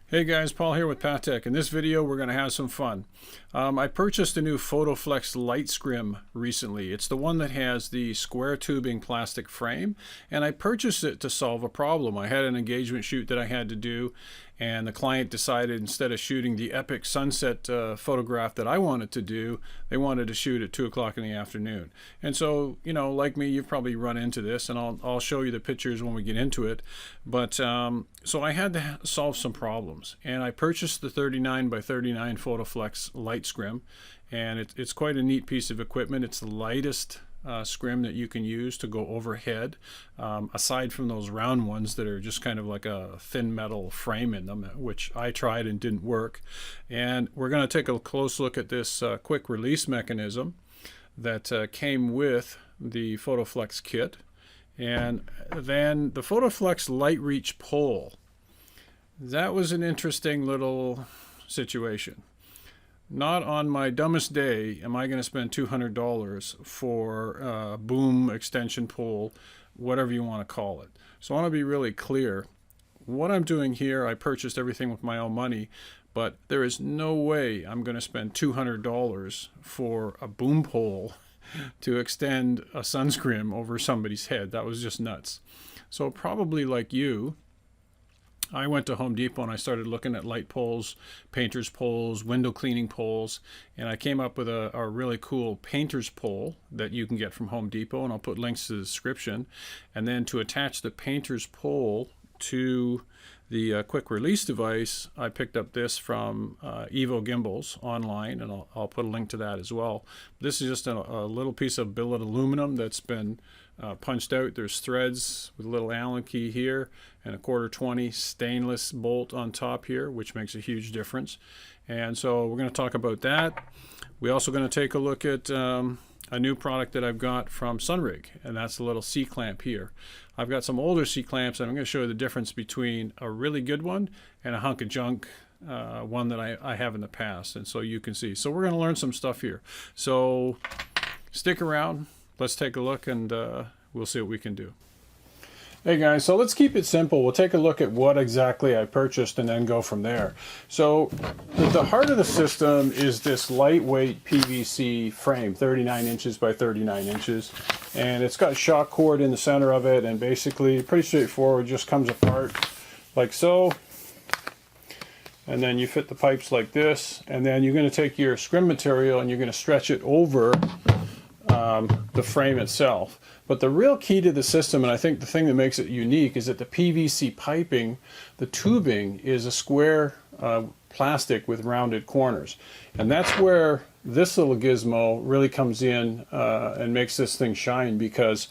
Hey guys, Paul here with Patek. In this video we're going to have some fun. I purchased a new PhotoFlex Light Scrim recently. It's the one that has the square tubing plastic frame, and I purchased it to solve a problem. I had an engagement shoot that I had to do, and the client decided instead of shooting the epic sunset photograph that I wanted to do, they wanted to shoot at 2 o'clock in the afternoon. And so, you know, like me, you've probably run into this, and I'll show you the pictures when we get into it. But so I had to solve some problems, and I purchased the 39 by 39 PhotoFlex Light Scrim, and it's quite a neat piece of equipment. It's the lightest scrim that you can use to go overhead, aside from those round ones that are just kind of like a thin metal frame in them, which I tried and didn't work. And we're going to take a close look at this quick release mechanism that came with the PhotoFlex kit. And then the PhotoFlex Light Reach pole. That was an interesting little situation. Not on my dumbest day am I going to spend $200 for a boom extension pole, whatever you want to call it. So I want to be really clear. What I'm doing here, I purchased everything with my own money, but there is no way I'm going to spend $200 for a boom pole to extend a sunscreen over somebody's head. That was just nuts. So probably like you, I went to Home Depot and I started looking at light poles, painter's poles, window cleaning poles, and I came up with a really cool painter's pole that you can get from Home Depot, and I'll put links to the description. And then to attach the painter's pole to the quick release device, I picked up this from Evo Gimbals online, and I'll put a link to that as well. This is just a little piece of billet aluminum that's been punched out. There's threads with a little Allen key here and a 1/4-20 stainless bolt on top here, which makes a huge difference. And so we're going to talk about that. We're also going to take a look at a new product that I've got from Sunrig, and that's a little C-clamp here. I've got some older C-clamps, and I'm going to show you the difference between a really good one and a hunk of junk one that I have in the past, and so you can see. So we're going to learn some stuff here. So stick around. Let's take a look, and we'll see what we can do. Hey guys, so let's keep it simple. We'll take a look at what exactly I purchased and then go from there. So the heart of the system is this lightweight PVC frame, 39 inches by 39 inches. And it's got shock cord in the center of it, and basically pretty straightforward, just comes apart like so. And then you fit the pipes like this, and then you're going to take your scrim material and you're going to stretch it over the frame itself. But the real key to the system, and I think the thing that makes it unique, is that the PVC piping, the tubing, is a square plastic with rounded corners. And that's where this little gizmo really comes in and makes this thing shine, because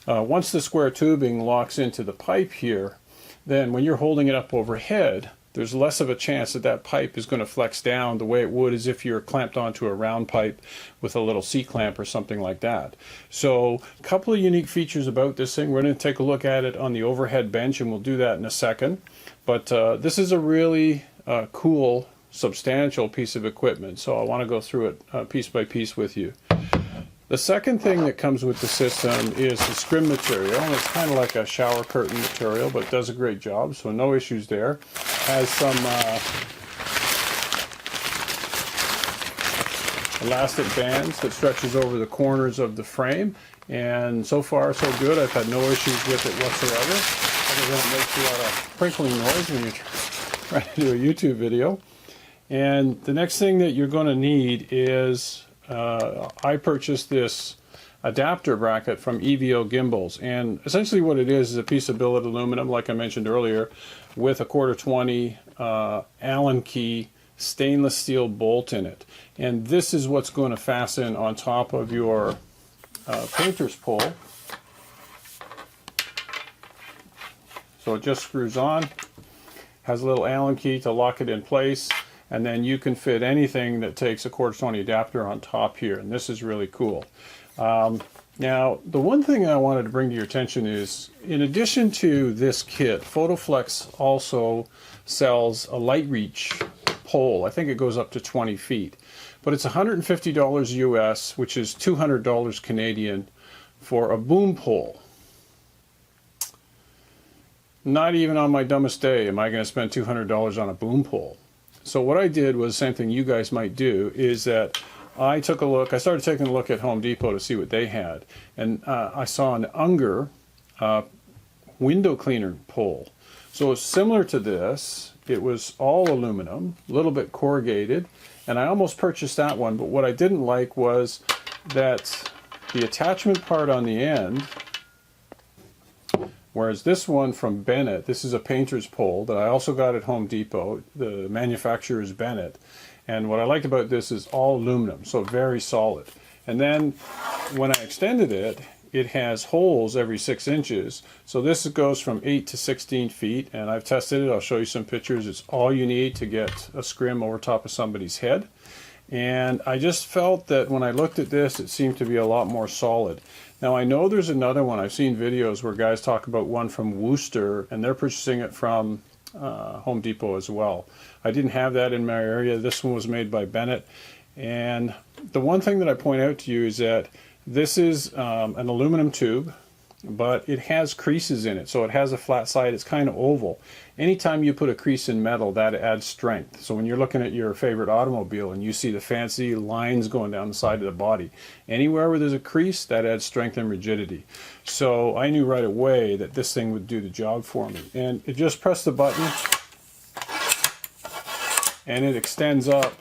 once the square tubing locks into the pipe here, then when you're holding it up overhead, there's less of a chance that that pipe is going to flex down the way it would as if you're clamped onto a round pipe with a little C-clamp or something like that. So a couple of unique features about this thing. We're going to take a look at it on the overhead bench, and we'll do that in a second. But this is a really cool, substantial piece of equipment, so I want to go through it piece by piece with you. The second thing that comes with the system is the Scrim Material, and it's kind of like a shower curtain material, but it does a great job, so no issues there. Has some elastic bands that stretches over the corners of the frame, and so far so good. I've had no issues with it whatsoever, other than it makes a lot of crinkling noise when you're trying to do a YouTube video. And the next thing that you're going to need is I purchased this adapter bracket from Evo Gimbals, and essentially what it is a piece of billet aluminum, like I mentioned earlier, with a 1/4-20 Allen key stainless steel bolt in it. And this is what's going to fasten on top of your painter's pole. So it just screws on, has a little Allen key to lock it in place, and then you can fit anything that takes a 1/4-20 adapter on top here, and this is really cool. Now, the one thing I wanted to bring to your attention is, in addition to this kit, PhotoFlex also sells a light reach pole. I think it goes up to 20 feet, but it's $150 US, which is $200 Canadian for a boom pole. not even on my dumbest day am I going to spend $200 on a boom pole. So what I did was the same thing you guys might do, is that I started taking a look at Home Depot to see what they had. And I saw an Unger window cleaner pole. So it's similar to this. It was all aluminum, a little bit corrugated, and I almost purchased that one, but what I didn't like was that the attachment part on the end, whereas this one from Bennett, this is a painter's pole that I also got at Home Depot. The manufacturer is Bennett. And what I liked about this is all aluminum, so very solid. And then when I extended it, it has holes every 6 inches. So this goes from 8 to 16 feet, and I've tested it. I'll show you some pictures. It's all you need to get a scrim over top of somebody's head. And I just felt that when I looked at this, it seemed to be a lot more solid. Now I know there's another one. I've seen videos where guys talk about one from Worcester, and they're purchasing it from Home Depot as well. I didn't have that in my area. This one was made by Bennett. And the one thing that I point out to you is that this is an aluminum tube, but it has creases in it. So it has a flat side. It's kind of oval. Anytime you put a crease in metal, that adds strength. So when you're looking at your favorite automobile and you see the fancy lines going down the side of the body, anywhere where there's a crease, that adds strength and rigidity. So I knew right away that this thing would do the job for me. And it just pressed the button and it extends up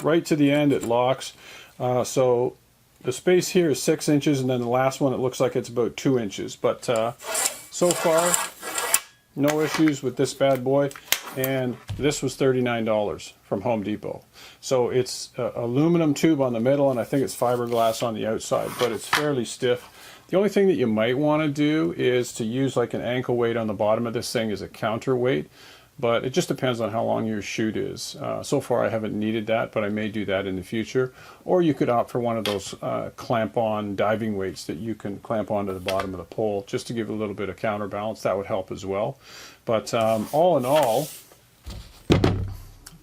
right to the end. It locks. So the space here is 6 inches, and then the last one, it looks like it's about 2 inches. But so far, no issues with this bad boy. And this was $39 from Home Depot. So it's aluminum tube on the middle, and I think it's fiberglass on the outside, but it's fairly stiff. The only thing that you might want to do is to use like an ankle weight on the bottom of this thing as a counterweight. But it just depends on how long your shoot is. So far I haven't needed that, but I may do that in the future. Or you could opt for one of those clamp-on diving weights that you can clamp onto the bottom of the pole just to give a little bit of counterbalance. That would help as well. But all in all,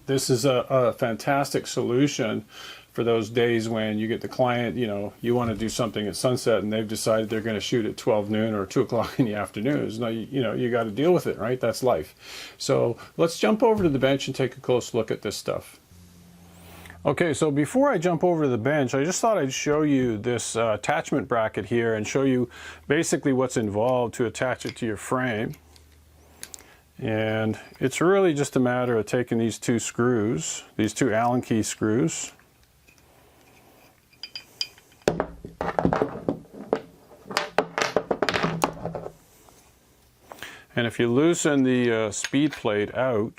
this is a fantastic solution for those days when you get the client, you know, you want to do something at sunset and they've decided they're going to shoot at 12 noon or 2 o'clock in the afternoon. No, you know, you got to deal with it, right? That's life. So let's jump over to the bench and take a close look at this stuff. Okay, so before I jump over to the bench, I just thought I'd show you this attachment bracket here and show you basically what's involved to attach it to your frame. And it's really just a matter of taking these two screws, these two Allen key screws, and if you loosen the speed plate out,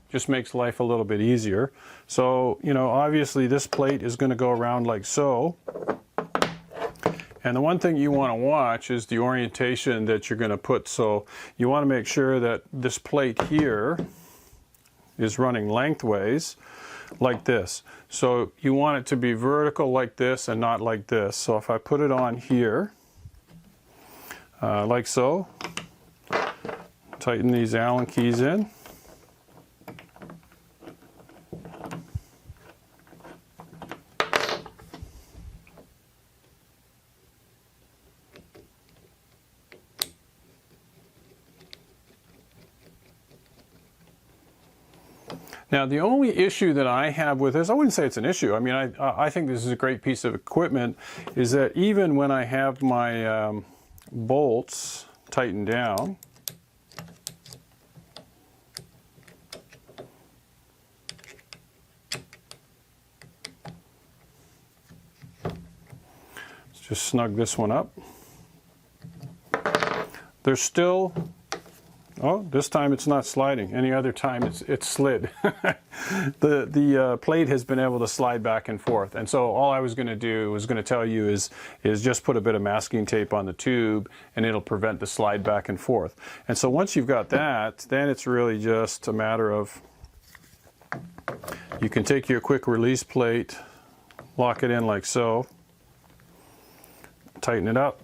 just makes life a little bit easier. So, you know, obviously this plate is going to go around like so. And the one thing you want to watch is the orientation that you're going to put. So you want to make sure that this plate here is running lengthways like this. So you want it to be vertical like this and not like this. So if I put it on here, like so, tighten these Allen keys in. Now the only issue that I have with this, I wouldn't say it's an issue, I mean I think this is a great piece of equipment, is that even when I have my bolts tightened down, let's just snug this one up. There's still, oh, this time it's not sliding. Any other time it's slid. the plate has been able to slide back and forth. And so all I was going to do, was going to tell you is just put a bit of masking tape on the tube and it'll prevent the slide back and forth. And so once you've got that, then it's really just a matter of, you can take your quick release plate, lock it in like so, tighten it up,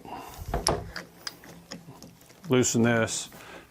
loosen this,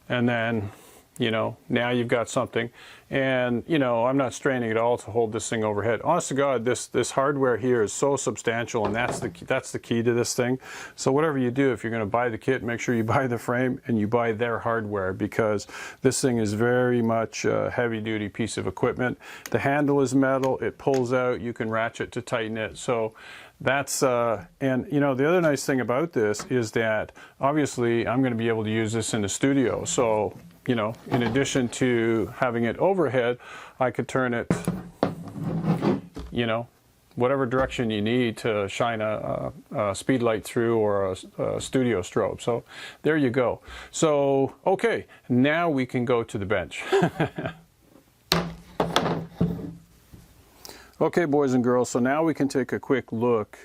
and then you know, now you've got something. And, you know, I'm not straining at all to hold this thing overhead. Honest to God, this hardware here is so substantial, and that's the key to this thing. So whatever you do, if you're going to buy the kit, make sure you buy the frame and you buy their hardware, because this thing is very much a heavy-duty piece of equipment. The handle is metal. It pulls out. You can ratchet to tighten it. So that's, and you know, the other nice thing about this is that obviously I'm going to be able to use this in the studio. So, you know, in addition to having it overhead, I could turn it, you know, whatever direction you need to shine a speed light through, or a studio strobe. So there you go. So, okay, now we can go to the bench. Okay, boys and girls, so now we can take a quick look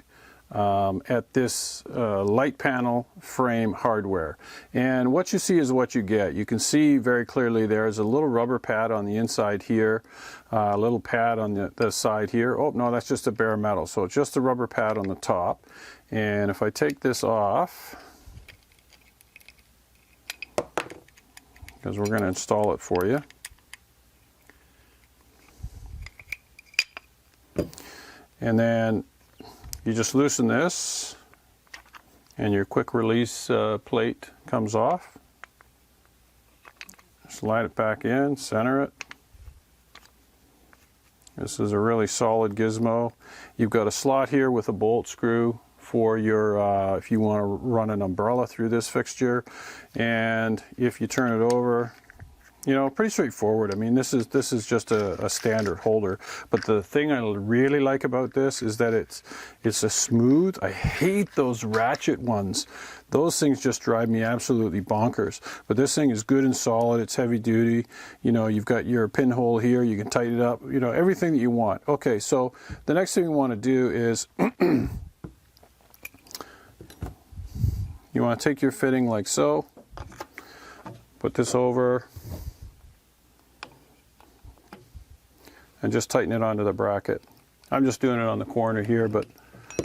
at this light panel frame hardware. And what you see is what you get. You can see very clearly there's a little rubber pad on the inside here, a little pad on the side here. Oh, no, that's just a bare metal. So it's just a rubber pad on the top. And if I take this off, because we're going to install it for you. And then you just loosen this, and your quick release plate comes off. Slide it back in, center it. This is a really solid gizmo. You've got a slot here with a bolt screw for your, if you want to run an umbrella through this fixture. And if you turn it over, you know, pretty straightforward. I mean, this is just a standard holder. But the thing I really like about this is that it's a smooth. I hate those ratchet ones. Those things just drive me absolutely bonkers. But this thing is good and solid. It's heavy duty. You know, you've got your pinhole here. You can tighten it up. You know, everything that you want. Okay, so the next thing we want to do is you want to take your fitting like so. Put this over. And just tighten it onto the bracket. I'm just doing it on the corner here, but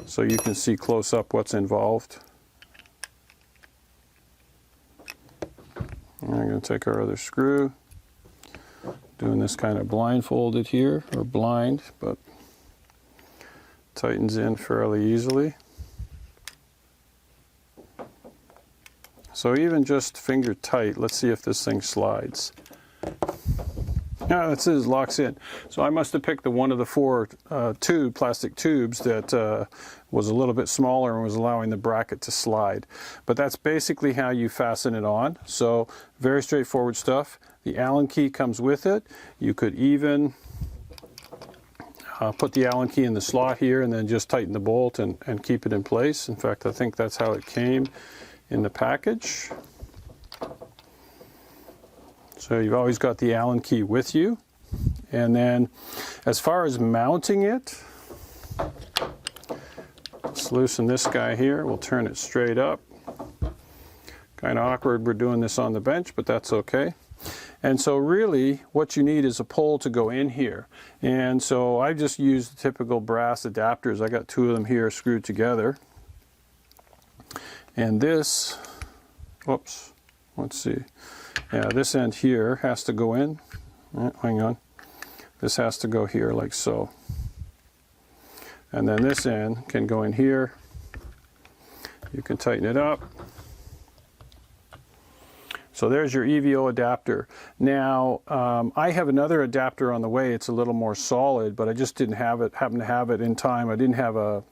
so you can see close up what's involved. And I'm going to take our other screw, doing this kind of blindfolded here, or blind, but tightens in fairly easily. So even just finger tight, let's see if this thing slides. Yeah, it says locks in. So I must have picked one of the four plastic tubes that was a little bit smaller and was allowing the bracket to slide. But that's basically how you fasten it on. So very straightforward stuff. The Allen key comes with it. You could even put the Allen key in the slot here and then just tighten the bolt and keep it in place. In fact, I think that's how it came in the package. So you've always got the Allen key with you. And then as far as mounting it, let's loosen this guy here. We'll turn it straight up. Kind of awkward we're doing this on the bench, but that's okay. And so really what you need is a pole to go in here. And so I just used the typical brass adapters. I got two of them here screwed together. And this, whoops, let's see. Yeah, this end here has to go in. Hang on. This has to go here like so. And then this end can go in here. You can tighten it up. So there's your EVO adapter. Now, I have another adapter on the way. It's a little more solid, but I just didn't happen to have it in time. I didn't have a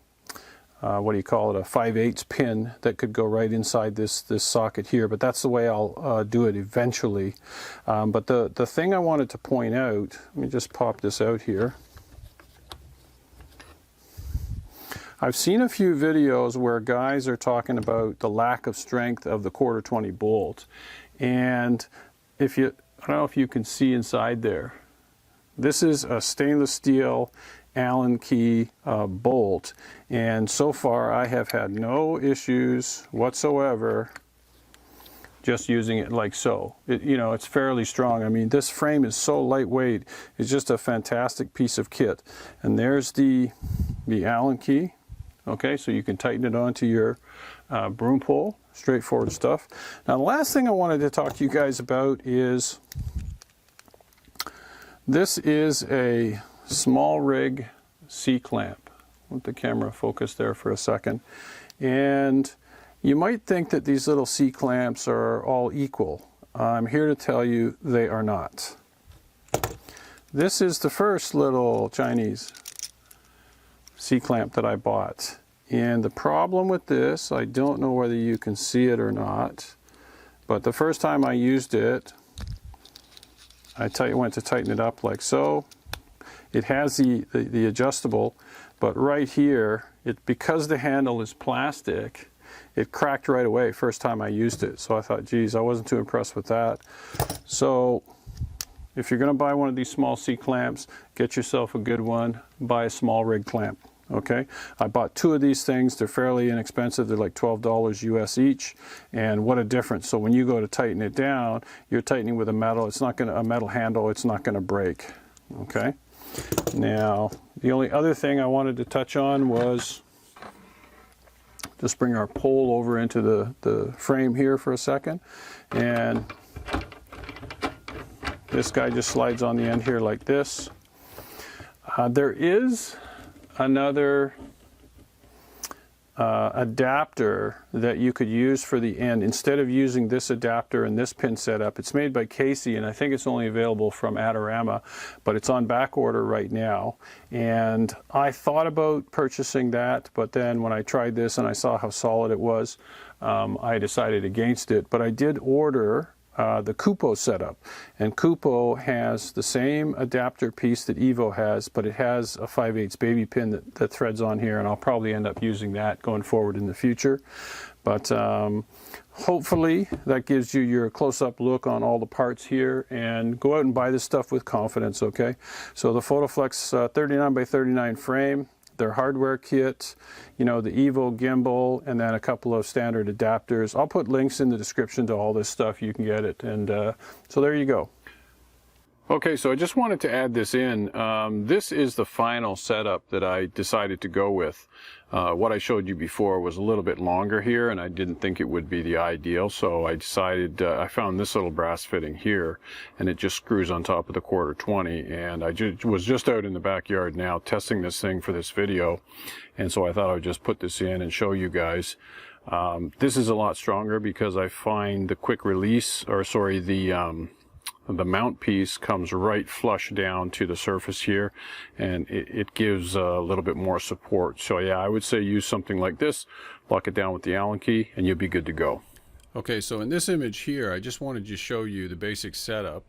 what do you call it, a 5/8 pin that could go right inside this socket here, but that's the way I'll do it eventually. But the thing I wanted to point out, let me just pop this out here. I've seen a few videos where guys are talking about the lack of strength of the 1/4 bolt, and I don't know if you can see inside there. This is a stainless steel Allen key bolt, and so far I have had no issues whatsoever just using it like so. You know, it's fairly strong. I mean, this frame is so lightweight. It's just a fantastic piece of kit. And there's the Allen key. Okay, so you can tighten it onto your broom pole straightforward stuff. Now the last thing I wanted to talk to you guys about is this is a small rig C-clamp. Let the camera focus there for a second. And you might think that these little C-clamps are all equal. I'm here to tell you they are not. This is the first little Chinese C-clamp that I bought. And the problem with this, I don't know whether you can see it or not, but the first time I used it, I went to tighten it up like so. It has the adjustable, but right here, because the handle is plastic, it cracked right away first time I used it. So I thought, geez, I wasn't too impressed with that. So if you're going to buy one of these small C-clamps, get yourself a good one. Buy a small rig clamp. Okay, I bought 2 of these things. They're fairly inexpensive. They're like $12 US each, and what a difference. So when you go to tighten it down, you're tightening with a metal. It's not going to, a metal handle. It's not going to break. Okay. Now the only other thing I wanted to touch on was just bring our pole over into the frame here for a second, and this guy just slides on the end here like this. There is another adapter that you could use for the end instead of using this adapter and this pin setup. It's made by Casey, and I think it's only available from Adorama, but it's on back order right now. And I thought about purchasing that, but then when I tried this and I saw how solid it was, I decided against it. But I did order the Kupo setup, and Kupo has the same adapter piece that Evo has, but it has a 5/8 baby pin that threads on here, and I'll probably end up using that going forward in the future. But hopefully that gives you your close-up look on all the parts here, and go out and buy this stuff with confidence. Okay, so the PhotoFlex 39x39 frame, their hardware kit, you know, the Evo gimbal, and then a couple of standard adapters. I'll put links in the description to all this stuff. You can get it. And so there you go. Okay, so I just wanted to add this in. This is the final setup that I decided to go with. What I showed you before was a little bit longer here, and I didn't think it would be the ideal, so I decided, I found this little brass fitting here, and it just screws on top of the 1/4-20, and I was just out in the backyard now testing this thing for this video, and so I thought I would just put this in and show you guys. This is a lot stronger because I find the quick release, or sorry, the mount piece comes right flush down to the surface here, and it gives a little bit more support. So yeah, I would say use something like this, lock it down with the Allen key, and you'll be good to go. Okay, so in this image here, I just wanted to show you the basic setup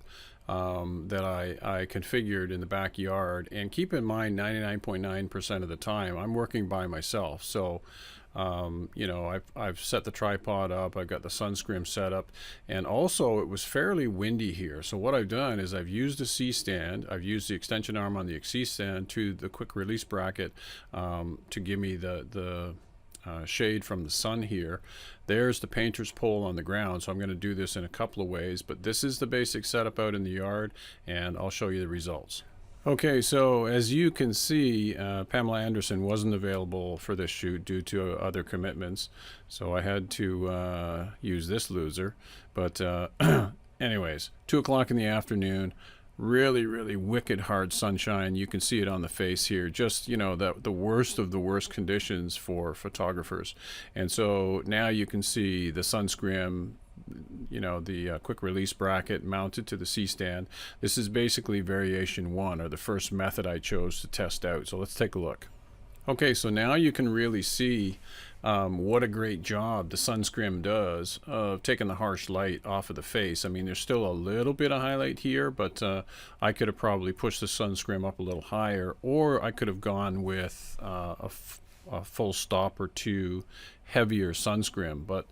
that I configured in the backyard. And keep in mind, 99.9% of the time, I'm working by myself. So you know, I've set the tripod up, I've got the sunscreen set up, and also it was fairly windy here. So what I've done is I've used a C-stand, I've used the extension arm on the C-stand to the quick release bracket to give me the shade from the sun here. There's the painter's pole on the ground, so I'm going to do this in a couple of ways, but this is the basic setup out in the yard, and I'll show you the results. Okay, so as you can see, Pamela Anderson wasn't available for this shoot due to other commitments, so I had to use this loser. But anyways, 2 o'clock in the afternoon, really wicked hard sunshine. You can see it on the face here, just, you know, the worst of the worst conditions for photographers. And so now you can see the sunscreen, you know, the quick release bracket mounted to the C-stand. This is basically variation 1, or the first method I chose to test out. So let's take a look. Okay, so now you can really see what a great job the sunscreen does of taking the harsh light off of the face. I mean, there's still a little bit of highlight here, but I could have probably pushed the sunscreen up a little higher, or I could have gone with a full stop or 2 heavier sunscreen. But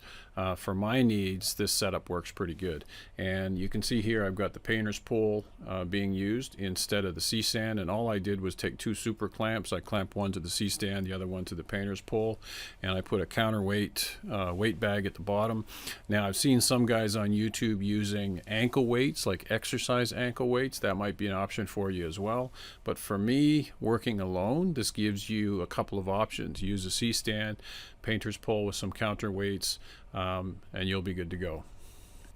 for my needs, this setup works pretty good. And you can see here I've got the painter's pole being used instead of the C-stand, and all I did was take 2 super clamps. I clamped one to the C-stand, the other one to the painter's pole, and I put a counterweight weight bag at the bottom. Now I've seen some guys on YouTube using ankle weights, like exercise ankle weights. That might be an option for you as well, but for me, working alone, this gives you a couple of options. Use a C-stand, painter's pole with some counterweights, and you'll be good to go.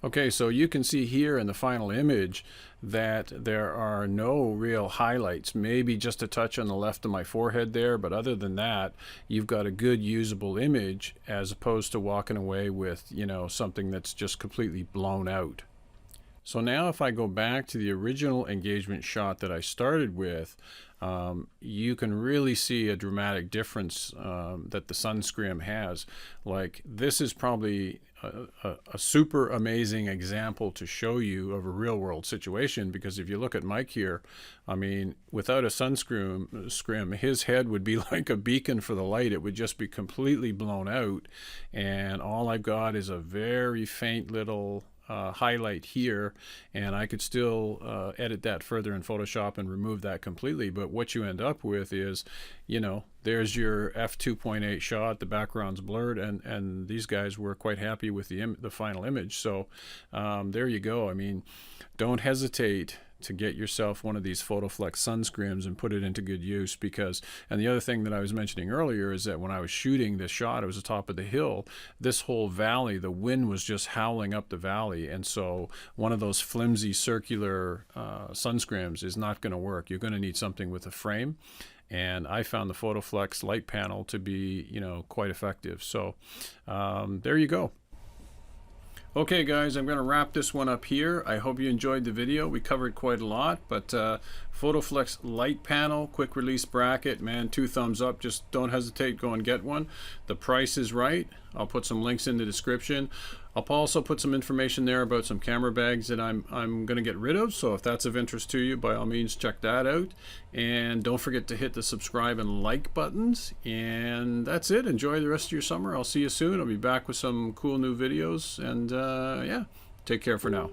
Okay, so you can see here in the final image that there are no real highlights, maybe just a touch on the left of my forehead there, but other than that, you've got a good usable image as opposed to walking away with, you know, something that's just completely blown out. So now if I go back to the original engagement shot that I started with, you can really see a dramatic difference that the sun scrim has. Like, this is probably a super amazing example to show you of a real world situation, because if you look at Mike here, I mean, without a sun scrim, his head would be like a beacon for the light. It would just be completely blown out, and all I've got is a very faint little highlight here, and I could still edit that further in Photoshop and remove that completely. But what you end up with is, you know, there's your f2.8 shot, the background's blurred, and these guys were quite happy with the final image. So there you go. I mean, don't hesitate to get yourself one of these PhotoFlex sun scrims and put it into good use, because, and the other thing that I was mentioning earlier is that when I was shooting this shot, it was the top of the hill, this whole valley, the wind was just howling up the valley, and so one of those flimsy circular sun scrims is not going to work. You're going to need something with a frame, and I found the PhotoFlex Light Panel to be, you know, quite effective. So there you go. Okay guys, I'm going to wrap this one up here. I hope you enjoyed the video. We covered quite a lot, but PhotoFlex Light Panel, quick release bracket, man, 2 thumbs up. Just don't hesitate, go and get one. The price is right. I'll put some links in the description. I'll also put some information there about some camera bags that I'm going to get rid of, so if that's of interest to you, by all means check that out. And don't forget to hit the subscribe and like buttons. And that's it. Enjoy the rest of your summer. I'll see you soon. I'll be back with some cool new videos, and yeah, take care for now.